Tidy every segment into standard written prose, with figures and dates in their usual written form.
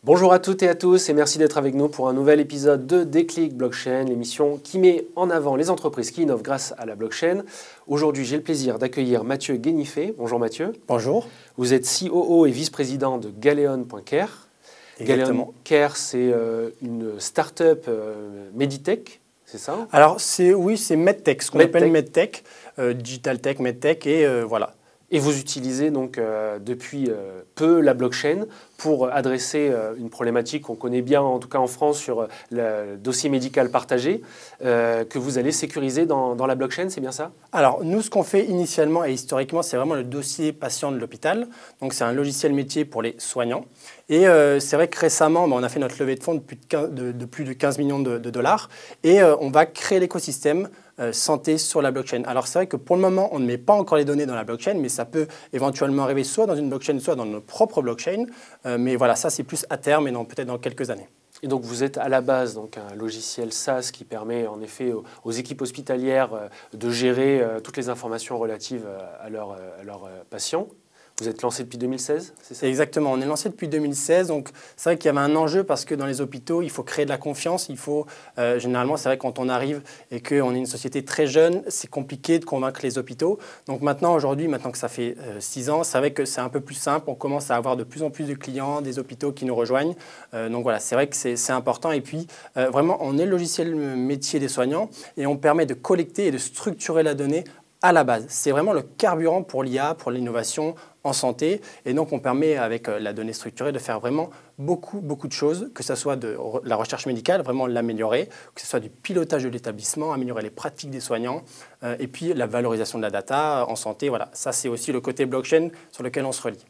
Bonjour à toutes et à tous et merci d'être avec nous pour un nouvel épisode de Déclic Blockchain, l'émission qui met en avant les entreprises qui innovent grâce à la blockchain. Aujourd'hui, j'ai le plaisir d'accueillir Mathieu Guénifé. Bonjour Mathieu. Bonjour. Vous êtes COO et vice-président de Galeon.care. Galeon.care, c'est une start-up Meditech, c'est ça? Alors, oui, c'est MedTech, ce qu'on appelle MedTech, Digital Tech, MedTech, et voilà. Et vous utilisez donc depuis peu la blockchain pour adresser une problématique qu'on connaît bien, en tout cas en France, sur le dossier médical partagé, que vous allez sécuriser dans la blockchain, c'est bien ça? Alors, nous, ce qu'on fait initialement et historiquement, c'est vraiment le dossier patient de l'hôpital. Donc, c'est un logiciel métier pour les soignants. Et c'est vrai que récemment, on a fait notre levée de fonds de plus de 15 millions de dollars. Et on va créer l'écosystème santé sur la blockchain. Alors c'est vrai que pour le moment, on ne met pas encore les données dans la blockchain, mais ça peut éventuellement arriver soit dans une blockchain, soit dans notre propre blockchain. Mais voilà, ça c'est plus à terme et peut-être dans quelques années. Et donc vous êtes à la base donc, un logiciel SaaS qui permet en effet aux équipes hospitalières de gérer toutes les informations relatives à leurs patients. Vous êtes lancé depuis 2016, c'est ça? Exactement, on est lancé depuis 2016, donc c'est vrai qu'il y avait un enjeu parce que dans les hôpitaux, il faut créer de la confiance, généralement c'est vrai quand on arrive et qu'on est une société très jeune, c'est compliqué de convaincre les hôpitaux. Donc maintenant que ça fait 6 ans, c'est vrai que c'est un peu plus simple, on commence à avoir de plus en plus de clients, des hôpitaux qui nous rejoignent. Donc voilà, c'est vrai que c'est important et puis vraiment on est le logiciel métier des soignants et on permet de collecter et de structurer la donnée à la base. C'est vraiment le carburant pour l'IA, pour l'innovation en santé. Et donc, on permet, avec la donnée structurée, de faire vraiment beaucoup de choses, que ce soit de la recherche médicale, vraiment l'améliorer, que ce soit du pilotage de l'établissement, améliorer les pratiques des soignants, et puis la valorisation de la data en santé. Voilà, ça, c'est aussi le côté blockchain sur lequel on se relie.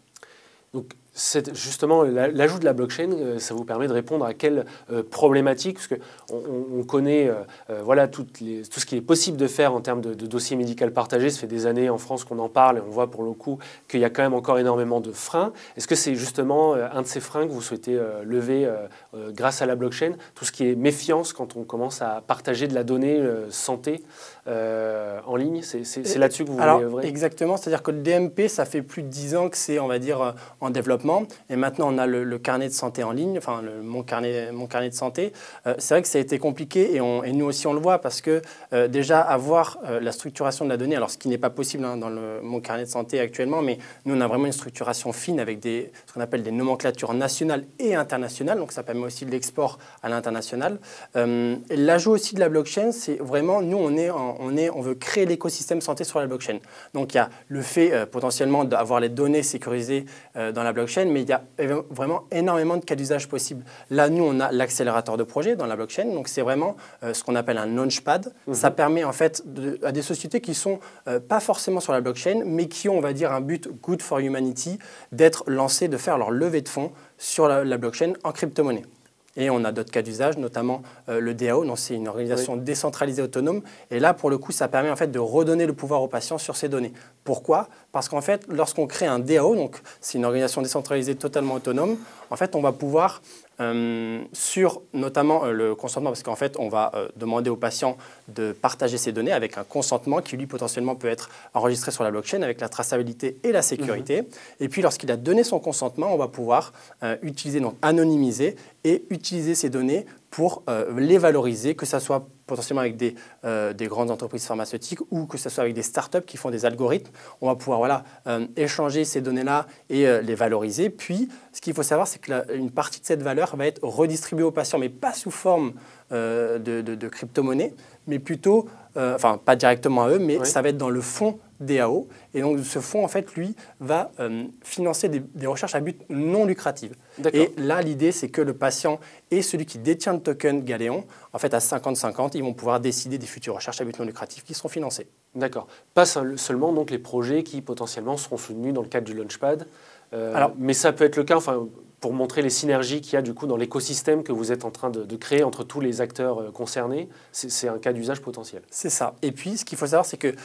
Donc, justement, l'ajout de la blockchain, ça vous permet de répondre à quelle problématique? Parce qu'on connaît voilà, tout ce qui est possible de faire en termes de dossier médical partagé. Ça fait des années en France qu'on en parle et on voit pour le coup qu'il y a quand même encore énormément de freins. Est-ce que c'est justement un de ces freins que vous souhaitez lever grâce à la blockchain? Tout ce qui est méfiance quand on commence à partager de la donnée santé en ligne, c'est là-dessus que vous voulez œuvrer? Exactement, c'est-à-dire que le DMP, ça fait plus de 10 ans que c'est, on va dire, en développement. Et maintenant, on a le carnet de santé en ligne, enfin mon carnet de santé. C'est vrai que ça a été compliqué et nous aussi on le voit parce que déjà avoir la structuration de la donnée, alors ce qui n'est pas possible dans mon carnet de santé actuellement, mais nous on a vraiment une structuration fine avec ce qu'on appelle des nomenclatures nationales et internationales, donc ça permet aussi de l'export à l'international. L'ajout aussi de la blockchain, c'est vraiment, nous on veut créer l'écosystème santé sur la blockchain. Donc il y a le fait potentiellement d'avoir les données sécurisées dans la blockchain, mais il y a vraiment énormément de cas d'usage possibles. Là, nous, on a l'accélérateur de projet dans la blockchain, donc c'est vraiment ce qu'on appelle un launchpad. Ça permet en fait à des sociétés qui ne sont pas forcément sur la blockchain, mais qui ont, on va dire, un but good for humanity, d'être lancées, de faire leur levée de fonds sur la blockchain en crypto-monnaie. Et on a d'autres cas d'usage, notamment le DAO, donc c'est une organisation décentralisée autonome. Et là, pour le coup, ça permet en fait de redonner le pouvoir aux patients sur ces données. Pourquoi? Parce qu'en fait, lorsqu'on crée un DAO, donc c'est une organisation décentralisée totalement autonome, en fait, on va pouvoir, sur notamment le consentement, parce qu'en fait, on va demander aux patients de partager ces données avec un consentement qui, lui, potentiellement peut être enregistré sur la blockchain avec la traçabilité et la sécurité. Et puis, lorsqu'il a donné son consentement, on va pouvoir utiliser, donc anonymiser et utiliser ces données pour les valoriser, que ce soit potentiellement avec des grandes entreprises pharmaceutiques ou que ce soit avec des startups qui font des algorithmes. On va pouvoir échanger ces données-là et les valoriser. Puis, ce qu'il faut savoir, c'est qu'une partie de cette valeur va être redistribuée aux patients, mais pas sous forme de crypto-monnaie, mais plutôt, enfin pas directement à eux, mais ça va être dans le fonds DAO. Et donc ce fonds, en fait, lui, va financer des recherches à but non lucratif. Et là, l'idée, c'est que le patient et celui qui détient le token Galéon, en fait, à 50-50, ils vont pouvoir décider des futures recherches à but non lucratif qui seront financées. D'accord. Pas seulement donc, les projets qui potentiellement seront soutenus dans le cadre du Launchpad, mais ça peut être le cas, enfin, pour montrer les synergies qu'il y a du coup dans l'écosystème que vous êtes en train de créer entre tous les acteurs concernés. C'est un cas d'usage potentiel. C'est ça. Et puis, ce qu'il faut savoir, c'est que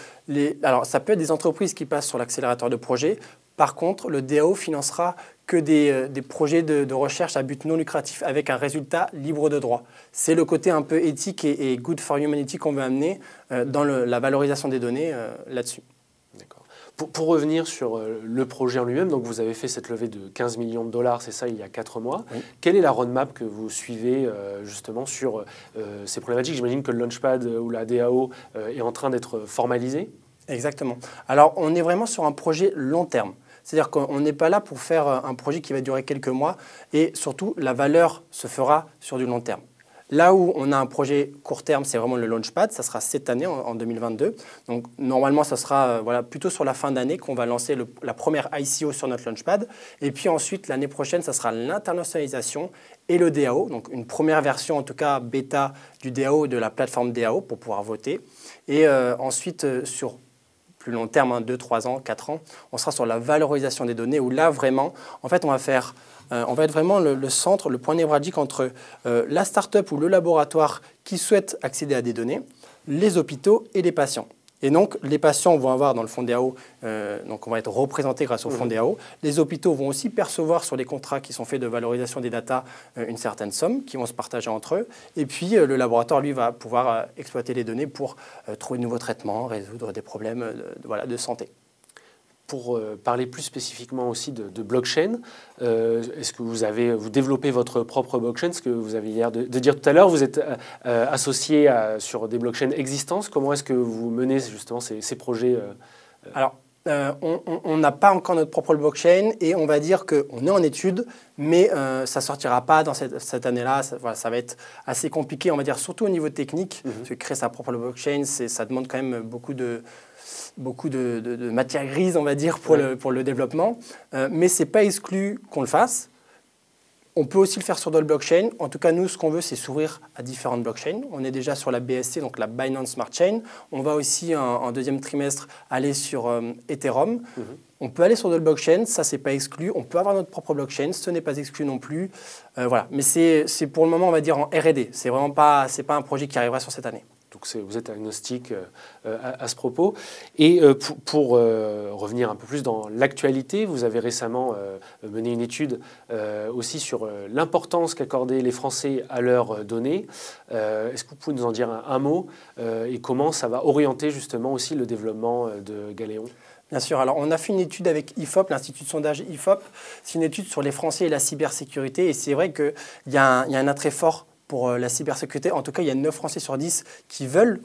alors, ça peut être des entreprises qui passent sur l'accélérateur de projet. Par contre, le DAO financera que des projets de recherche à but non lucratif avec un résultat libre de droit. C'est le côté un peu éthique et good for humanity qu'on veut amener dans la valorisation des données là-dessus. D'accord. Pour revenir sur le projet en lui-même, donc vous avez fait cette levée de 15 millions de dollars, c'est ça, il y a 4 mois. Oui. Quelle est la roadmap que vous suivez justement sur ces problématiques? J'imagine que le Launchpad ou la DAO est en train d'être formalisé. Exactement. Alors, on est vraiment sur un projet long terme. C'est-à-dire qu'on n'est pas là pour faire un projet qui va durer quelques mois et surtout, la valeur se fera sur du long terme. Là où on a un projet court terme, c'est vraiment le Launchpad. Ça sera cette année, en 2022. Donc, normalement, ça sera plutôt sur la fin d'année qu'on va lancer la première ICO sur notre Launchpad. Et puis ensuite, l'année prochaine, ça sera l'internationalisation et le DAO. Donc, une première version, en tout cas bêta du DAO, de la plateforme DAO pour pouvoir voter. Et ensuite, sur plus long terme, 2, 3 ans, 4 ans, on sera sur la valorisation des données où là, vraiment, en fait, on va être vraiment le centre, le point névralgique entre la start-up ou le laboratoire qui souhaite accéder à des données, les hôpitaux et les patients. Et donc, les patients vont avoir dans le fonds DAO, donc on va être représentés grâce au fonds DAO. Les hôpitaux vont aussi percevoir sur les contrats qui sont faits de valorisation des datas une certaine somme qui vont se partager entre eux. Et puis, le laboratoire, lui, va pouvoir exploiter les données pour trouver de nouveaux traitements, résoudre des problèmes de santé. Pour parler plus spécifiquement aussi de blockchain, est-ce que vous développez votre propre blockchain? Ce que vous avez l'air de dire tout à l'heure, vous êtes associé sur des blockchains existantes. Comment est-ce que vous menez justement ces projets Alors, on n'a pas encore notre propre blockchain et on va dire qu'on est en étude, mais ça ne sortira pas dans cette année-là. Ça va être assez compliqué, on va dire, surtout au niveau technique. Parce que créer sa propre blockchain, ça demande quand même beaucoup de matière grise, on va dire, pour le développement. Mais ce n'est pas exclu qu'on le fasse. On peut aussi le faire sur d'autres blockchains. En tout cas, nous, ce qu'on veut, c'est s'ouvrir à différentes blockchains. On est déjà sur la BSC, donc la Binance Smart Chain. On va aussi, en deuxième trimestre, aller sur Ethereum. On peut aller sur d'autres blockchains, ça, ce n'est pas exclu. On peut avoir notre propre blockchain, ce n'est pas exclu non plus. Voilà. Mais c'est pour le moment, on va dire, en R&D. Ce n'est pas un projet qui arrivera sur cette année. Donc vous êtes agnostique à ce propos. Et pour revenir un peu plus dans l'actualité, vous avez récemment mené une étude aussi sur l'importance qu'accordaient les Français à leurs données. Est-ce que vous pouvez nous en dire un mot et comment ça va orienter justement aussi le développement de Galéon? Bien sûr. Alors, on a fait une étude avec IFOP, l'Institut de sondage IFOP. C'est une étude sur les Français et la cybersécurité. Et c'est vrai qu'il y a un attrait fort pour la cybersécurité. En tout cas, il y a 9 Français sur 10 qui veulent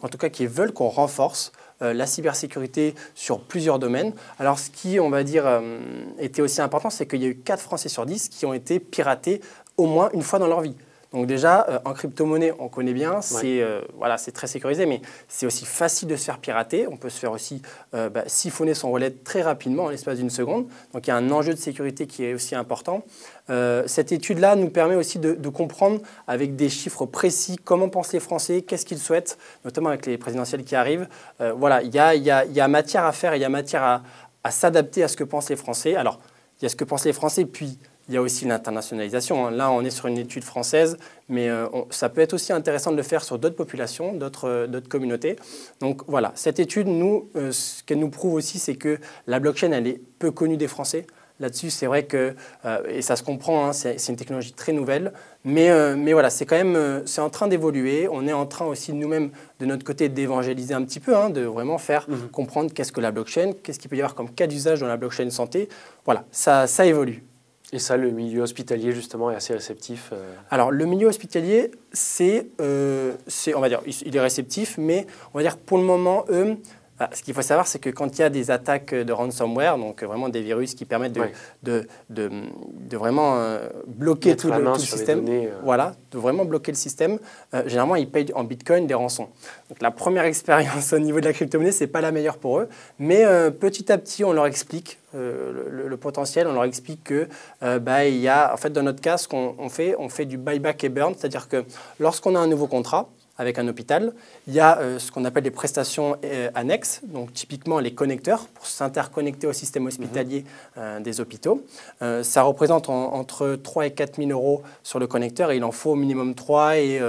qu'on renforce la cybersécurité sur plusieurs domaines. Alors, ce qui, on va dire, était aussi important, c'est qu'il y a eu 4 Français sur 10 qui ont été piratés au moins une fois dans leur vie. Donc déjà, en crypto-monnaie, on connaît bien, c'est très sécurisé, mais c'est aussi facile de se faire pirater. On peut se faire aussi siphonner son wallet très rapidement, en l'espace d'une seconde. Donc il y a un enjeu de sécurité qui est aussi important. Cette étude-là nous permet aussi de comprendre avec des chiffres précis comment pensent les Français, qu'est-ce qu'ils souhaitent, notamment avec les présidentielles qui arrivent. Voilà, il y a matière à faire, il y a matière à s'adapter à ce que pensent les Français. Alors, il y a ce que pensent les Français, puis il y a aussi l'internationalisation. Là, on est sur une étude française, mais ça peut être aussi intéressant de le faire sur d'autres populations, d'autres communautés. Donc voilà, cette étude, ce qu'elle nous prouve aussi, c'est que la blockchain, elle est peu connue des Français. Là-dessus, c'est vrai que, et ça se comprend, c'est une technologie très nouvelle, mais voilà, c'est en train d'évoluer. On est en train aussi, nous-mêmes, de notre côté, d'évangéliser un petit peu, de vraiment faire comprendre qu'est-ce que la blockchain, qu'est-ce qu'il peut y avoir comme cas d'usage dans la blockchain santé. Voilà, ça évolue. Et ça, le milieu hospitalier, justement, est assez réceptif Alors, le milieu hospitalier, on va dire, il est réceptif, mais on va dire, pour le moment, ce qu'il faut savoir, c'est que quand il y a des attaques de ransomware, donc vraiment des virus qui permettent de vraiment bloquer tout le système, de vraiment bloquer le système, généralement, ils payent en bitcoin des rançons. Donc, la première expérience au niveau de la crypto-monnaie, ce n'est pas la meilleure pour eux, mais petit à petit, on leur explique le potentiel, on leur explique que il y a, en fait, dans notre cas, ce qu'on fait, on fait du buyback et burn, c'est-à-dire que lorsqu'on a un nouveau contrat avec un hôpital, il y a ce qu'on appelle des prestations annexes, donc typiquement les connecteurs pour s'interconnecter au système hospitalier des hôpitaux. Ça représente entre 3 et 4 000 euros sur le connecteur et il en faut au minimum 3 et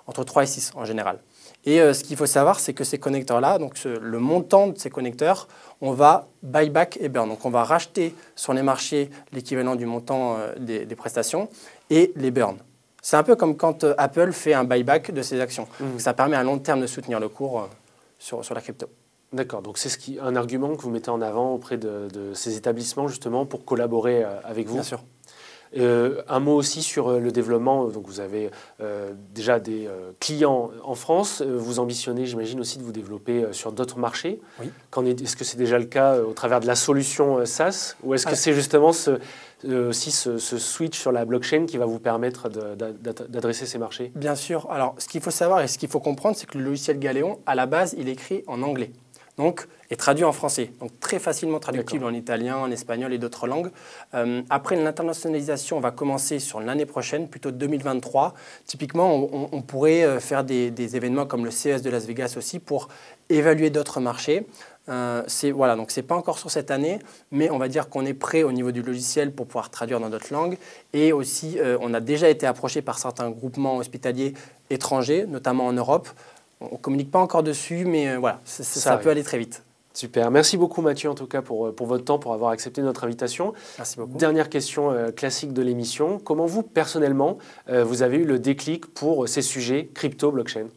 entre 3 et 6 en général. Et ce qu'il faut savoir, c'est que ces connecteurs-là, donc le montant de ces connecteurs, on va buyback et burn. Donc on va racheter sur les marchés l'équivalent du montant des prestations et les burn. C'est un peu comme quand Apple fait un buyback de ses actions. Donc ça permet à long terme de soutenir le cours sur la crypto. D'accord, donc c'est un argument que vous mettez en avant auprès de ces établissements justement pour collaborer avec vous. Bien sûr. Un mot aussi sur le développement. Donc vous avez déjà des clients en France. Vous ambitionnez, j'imagine, aussi de vous développer sur d'autres marchés. Oui. Est-ce que c'est déjà le cas au travers de la solution SaaS ou est-ce que c'est justement aussi ce switch sur la blockchain qui va vous permettre d'adresser ces marchés? Bien sûr. Alors, ce qu'il faut savoir et ce qu'il faut comprendre, c'est que le logiciel Galéon, à la base, il est écrit en anglais. Donc, est traduit en français. Donc, très facilement traductible en italien, en espagnol et d'autres langues. Après, l'internationalisation va commencer sur l'année prochaine, plutôt 2023. Typiquement, on pourrait faire des événements comme le CES de Las Vegas aussi pour évaluer d'autres marchés. Voilà, donc c'est pas encore sur cette année, mais on va dire qu'on est prêt au niveau du logiciel pour pouvoir traduire dans d'autres langues. Et aussi, on a déjà été approché par certains groupements hospitaliers étrangers, notamment en Europe. On ne communique pas encore dessus, mais voilà, ça peut aller très vite. Super. Merci beaucoup Mathieu, en tout cas, pour votre temps, pour avoir accepté notre invitation. Merci beaucoup. Dernière question classique de l'émission. Comment vous, personnellement, vous avez eu le déclic pour ces sujets crypto, blockchain?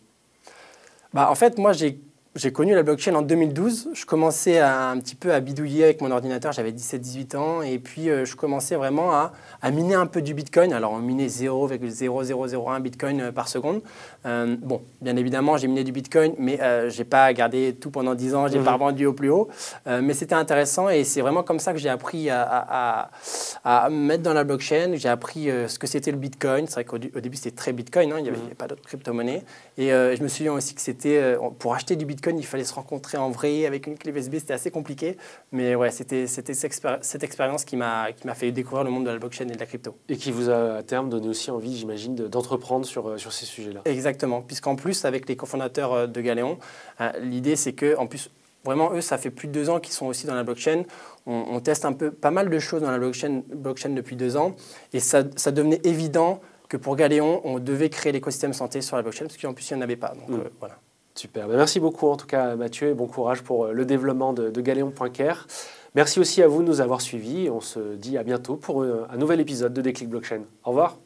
En fait, moi, j'ai connu la blockchain en 2012. Je commençais un petit peu à bidouiller avec mon ordinateur. J'avais 17-18 ans. Et puis, je commençais vraiment à miner un peu du Bitcoin. Alors, on minait 0,0001 Bitcoin par seconde. Bon, bien évidemment, j'ai miné du Bitcoin, mais je n'ai pas gardé tout pendant 10 ans. Je n'ai pas revendu au plus haut. Mais c'était intéressant. Et c'est vraiment comme ça que j'ai appris à me mettre dans la blockchain. J'ai appris ce que c'était le Bitcoin. C'est vrai qu'au début, c'était très Bitcoin. Il n'y avait pas d'autres crypto-monnaies. Et je me souviens aussi que c'était pour acheter du Bitcoin, il fallait se rencontrer en vrai avec une clé USB, c'était assez compliqué. Mais ouais, c'était cette expérience qui m'a fait découvrir le monde de la blockchain et de la crypto. Et qui vous a à terme donné aussi envie, j'imagine, d'entreprendre sur ces sujets-là. Exactement, puisqu'en plus, avec les cofondateurs de Galéon, l'idée c'est qu'en plus, vraiment, eux, ça fait plus de 2 ans qu'ils sont aussi dans la blockchain. On teste pas mal de choses dans la blockchain depuis 2 ans. Et ça devenait évident que pour Galéon, on devait créer l'écosystème santé sur la blockchain, parce qu'en plus, il n'y en avait pas. Donc, voilà. Super. Merci beaucoup en tout cas Mathieu et bon courage pour le développement de Galéon.care. Merci aussi à vous de nous avoir suivis. On se dit à bientôt pour un nouvel épisode de Déclic Blockchain. Au revoir.